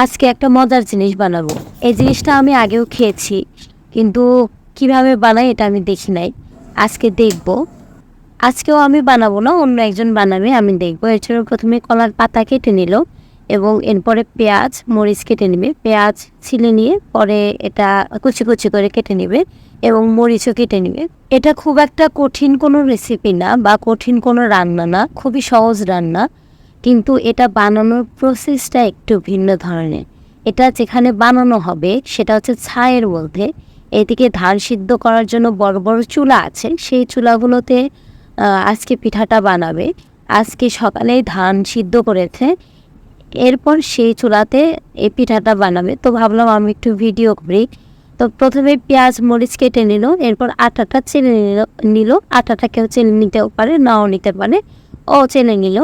আজকে একটা মজার জিনিস বানাবো। এই জিনিসটা আমি আগেও খেয়েছি, কিন্তু কিভাবে বানাই এটা আমি দেখি নাই। আজকে দেখব। আজকেও আমি বানাবো না, অন্য একজন বানাবে, আমি দেখবো। এর জন্য প্রথমে কলার পাতা কেটে নিল এবং এরপরে পেঁয়াজ মরিচ কেটে নেবে। পেঁয়াজ ছিলে নিয়ে পরে এটা কুচি কুচি করে কেটে নেবে এবং মরিচও কেটে নেবে। এটা খুব একটা কঠিন কোনো রেসিপি না বা কঠিন কোনো রান্না না, খুবই সহজ রান্না। কিন্তু এটা বানানোর প্রসেসটা একটু ভিন্ন ধরনের। এটা যেখানে বানানো হবে সেটা হচ্ছে ছায়ের মধ্যে। এদিকে ধান সিদ্ধ করার জন্য বড় বড় চুলা আছে, সেই চুলাগুলোতে আজকে পিঠাটা বানাবে। আজকে সকালেই ধান সিদ্ধ করেছে, এরপর সেই চুলাতে এই পিঠাটা বানাবে। তো ভাবলাম আমি একটু ভিডিও করি। তো প্রথমে পেঁয়াজ মরিচ কেটে নিল, এরপর আটাটা চেলে নিল। আটাটা কেউ চেলে নিতেও পারে, নাও নিতে পারে, ও চেলে নিল।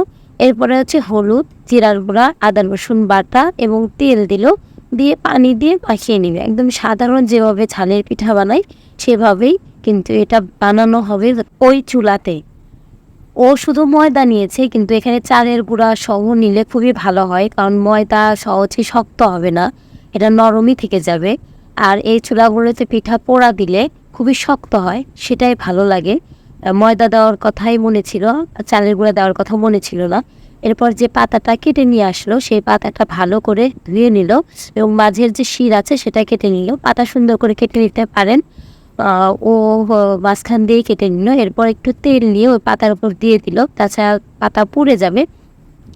এরপরে হচ্ছে হলুদ, জিরার গুঁড়া, আদা রসুন বাটা এবং তেল দিল, দিয়ে পানি দিয়ে মাখিয়ে নিবে। একদম সাধারণ যেভাবে ঝালের পিঠা বানাই সেভাবেই, কিন্তু এটা বানানো হবে ওই চুলাতে। ও শুধু ময়দা নিয়েছে, কিন্তু এখানে চালের গুঁড়া সহ নিলে খুবই ভালো হয়, কারণ ময়দা সহজে শক্ত হবে না, এটা নরমই থেকে যাবে। আর এই চুলাগুলোতে পিঠা পোড়া দিলে খুবই শক্ত হয়, সেটাই ভালো লাগে। ময়দা দেওয়ার কথাই মনে ছিল, চালের গুঁড়া দেওয়ার কথা মনে ছিল না। এরপর যে পাতাটা কেটে নিয়ে আসলো সেই পাতাটা ভালো করে ধুয়ে নিল এবং মাঝের যে শির আছে সেটা কেটে নিল। পাতা সুন্দর করে কেটে নিতে পারেন, ও মাঝখান দিয়ে কেটে নিল। এরপর একটু তেল নিয়ে ওই পাতার উপর দিয়ে দিল, তাছাড়া পাতা পুড়ে যাবে।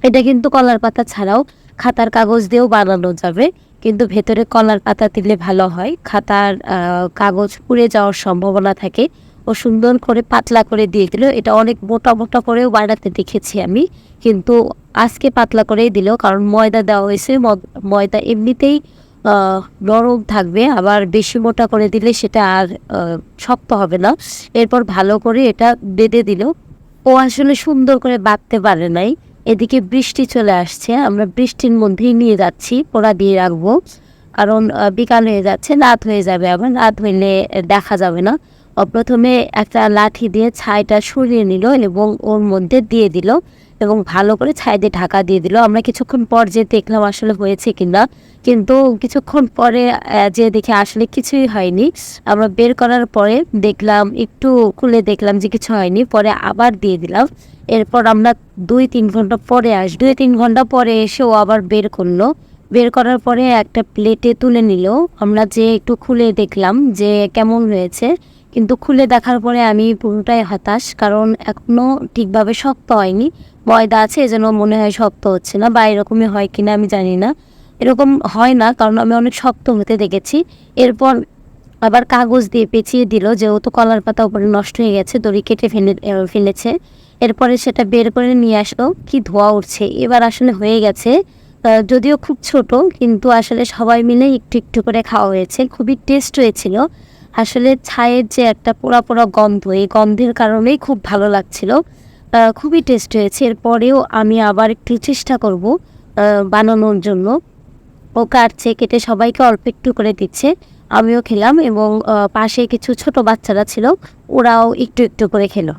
এটা কিন্তু কলার পাতা ছাড়াও খাতার কাগজ দিয়েও বানানো যাবে, কিন্তু ভেতরে কলার পাতা দিলে ভালো হয়। খাতার কাগজ পুড়ে যাওয়ার সম্ভাবনা থাকে। ও সুন্দর করে পাতলা করে দিয়ে দিল। এটা অনেক মোটা মোটা করেও বানাতে দেখেছি আমি, কিন্তু আজকে পাতলা করেই দিল, কারণ ময়দা দেওয়া হয়েছে। ময়দা এমনিতেই নরম থাকবে, আবার বেশি মোটা করে দিলে সেটা আর শক্ত হবে না। এরপর ভালো করে এটা বেঁধে দিল। ও আসলে সুন্দর করে বাঁধতে পারে নাই। এদিকে বৃষ্টি চলে আসছে, আমরা বৃষ্টির মধ্যেই নিয়ে যাচ্ছি, পোড়া দিয়ে রাখবো, কারণ বিকাল হয়ে যাচ্ছে, রাত হয়ে যাবে। আবার রাত হইলে দেখা যাবে না। প্রথমে একটা লাঠি দিয়ে ছাইটা সরিয়ে নিল এবং ওর মধ্যে দিয়ে দিল এবং ভালো করে ছাই দিয়ে ঢাকা দিয়ে দিল। আমরা কিছুক্ষণ পর যে দেখলাম আসলে হয়েছে কিনা, কিন্তু কিছুক্ষণ পরে যে দেখে আসলে কিছুই হয়নি। আমরা বের করার পরে দেখলাম, একটু খুলে দেখলাম যে কিছু হয়নি, পরে আবার দিয়ে দিলাম। এরপর আমরা 2-3 ঘন্টা পরে 2-3 ঘন্টা পরে এসে ও আবার বের করলো। বের করার পরে একটা প্লেটে তুলে নিল। আমরা যে একটু খুলে দেখলাম যে কেমন হয়েছে, কিন্তু খুলে দেখার পরে আমি পুরোটাই হতাশ, কারণ এখনও ঠিকভাবে শক্ত হয়নি। ময়দা আছে, এজন্য মনে হয় শক্ত হচ্ছে না, বা এরকমই হয় কিনা আমি জানি না। এরকম হয় না, কারণ আমি অনেক শক্ত হতে দেখেছি। এরপর আবার কাগজ দিয়ে পেঁচিয়ে দিল, যেহেতু কলার পাতা উপরে নষ্ট হয়ে গেছে, দড়ি কেটে ফেলেছে। এরপরে সেটা বের করে নিয়ে আসলো, কি ধোয়া উঠছে। এবার আসলে হয়ে গেছে, যদিও খুব ছোট, কিন্তু আসলে সবাই মিলে একটু একটু করে খাওয়া হয়েছে। খুবই টেস্ট হয়েছিল। আসলে ছায়ের যে একটা পোড়া পোড়া গন্ধ, এই গন্ধের কারণেই খুব ভালো লাগছিল, খুবই টেস্ট হয়েছে। এরপরেও আমি আবার একটু চেষ্টা করব বানানোর জন্য। ও কাটছে, কেটে সবাইকে অল্প একটু করে দিচ্ছে, আমিও খেলাম এবং পাশে কিছু ছোট বাচ্চারা ছিল, ওরাও একটু একটু করে খেলো।